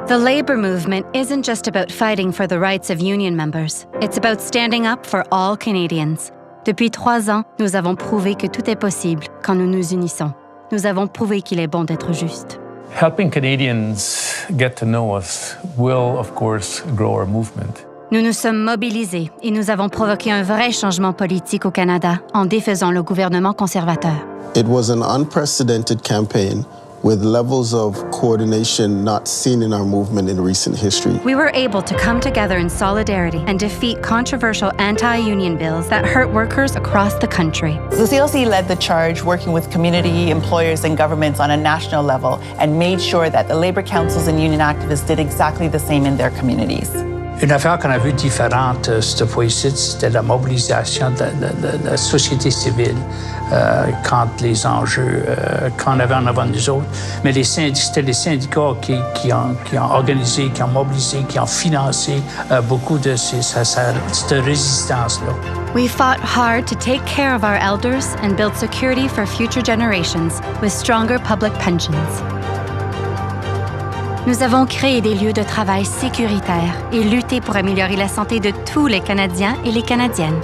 The labor movement isn't just about fighting for the rights of union members. It's about standing up for all Canadians. Depuis 3 ans, nous avons prouvé que tout est possible quand nous nous unissons. Nous avons prouvé qu'il est bon d'être juste. Helping Canadians get to know us will, of course, grow our movement. Nous nous sommes mobilisés et nous avons provoqué un vrai changement politique au Canada en défaisant le gouvernement conservateur. It was an unprecedented campaign with levels of coordination not seen in our movement in recent history. We were able to come together in solidarity and defeat controversial anti-union bills that hurt workers across the country. The CLC led the charge working with community, employers, and governments on a national level and made sure that the labor councils and union activists did exactly the same in their communities. Une affaire qu'on a vue différente cette fois-ci, c'était la mobilisation de la société civile quand les enjeux qu'on avait en avant de nous autres. Mais c'était les syndicats qui ont organisé, qui ont mobilisé, qui ont financé beaucoup de cette résistance-là. We fought hard to take care of our elders and build security for future generations with stronger public pensions. Nous avons créé des lieux de travail sécuritaires et lutté pour améliorer la santé de tous les Canadiens et les Canadiennes.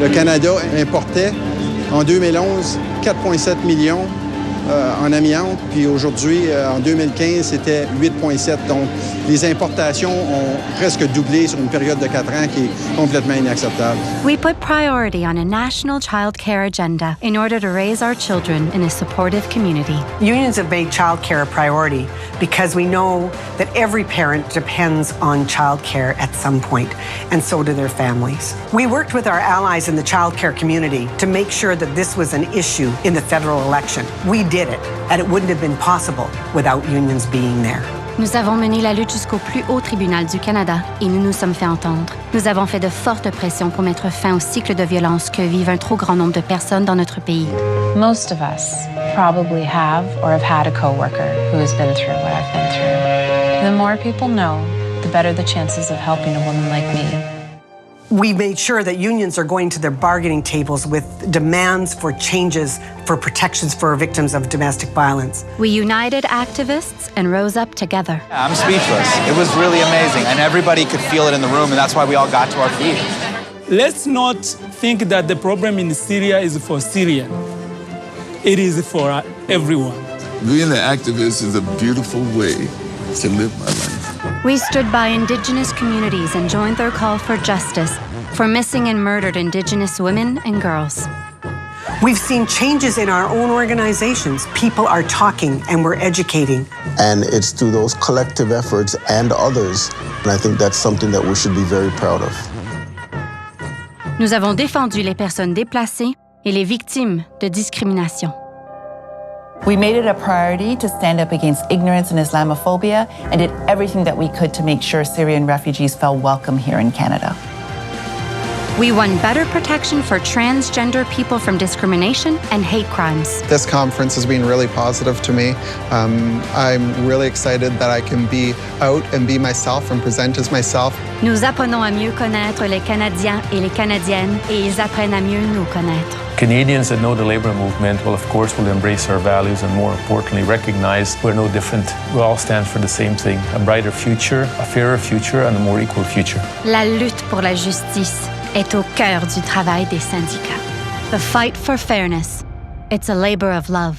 Le Canada importait en 2011 4,7 millions en amiante, puis aujourd'hui, en 2015, c'était 8,7. Donc, les importations ont presque doublé sur une période de 4 ans qui est complètement inacceptable. We put priority on a national child care agenda in order to raise our children in a supportive community. Unions have made child care a priority because we know that every parent depends on child care at some point, and so do their families. We worked with our allies in the child care community to make sure that this was an issue in the federal election. We did it, and it wouldn't have been possible without unions being there. Nous avons mené la lutte jusqu'au plus haut tribunal du Canada et nous nous sommes fait entendre. Nous avons fait de fortes pressions pour mettre fin au cycle de violence que vivent un trop grand nombre de personnes dans notre pays. Most of us probably have or have had a coworker who has been through what I've been through. The more people know, the better the chances of helping a woman like me. We made sure that unions are going to their bargaining tables with demands for changes, for protections for victims of domestic violence. We united activists and rose up together. I'm speechless. It was really amazing, and everybody could feel it in the room, and that's why we all got to our feet. Let's not think that the problem in Syria is for Syria. It is for everyone. Being an activist is a beautiful way to live my life. We stood by Indigenous communities and joined their call for justice for missing and murdered Indigenous women and girls. We've seen changes in our own organizations. People are talking and we're educating. And it's through those collective efforts and others, and I think that's something that we should be very proud of. Nous avons défendu les personnes déplacées et les victimes de discrimination. We made it a priority to stand up against ignorance and Islamophobia and did everything that we could to make sure Syrian refugees felt welcome here in Canada. We won better protection for transgender people from discrimination and hate crimes. This conference has been really positive to me. I'm really excited that I can be out and be myself and present as myself. Nous apprenons à mieux connaître les Canadiens et les Canadiennes et ils apprennent à mieux nous connaître. Canadians that know the labor movement will, of course, embrace our values and, more importantly, recognize we're no different. We all stand for the same thing, a brighter future, a fairer future, and a more equal future. La lutte pour la justice est au cœur du travail des syndicats. The fight for fairness, it's a labor of love.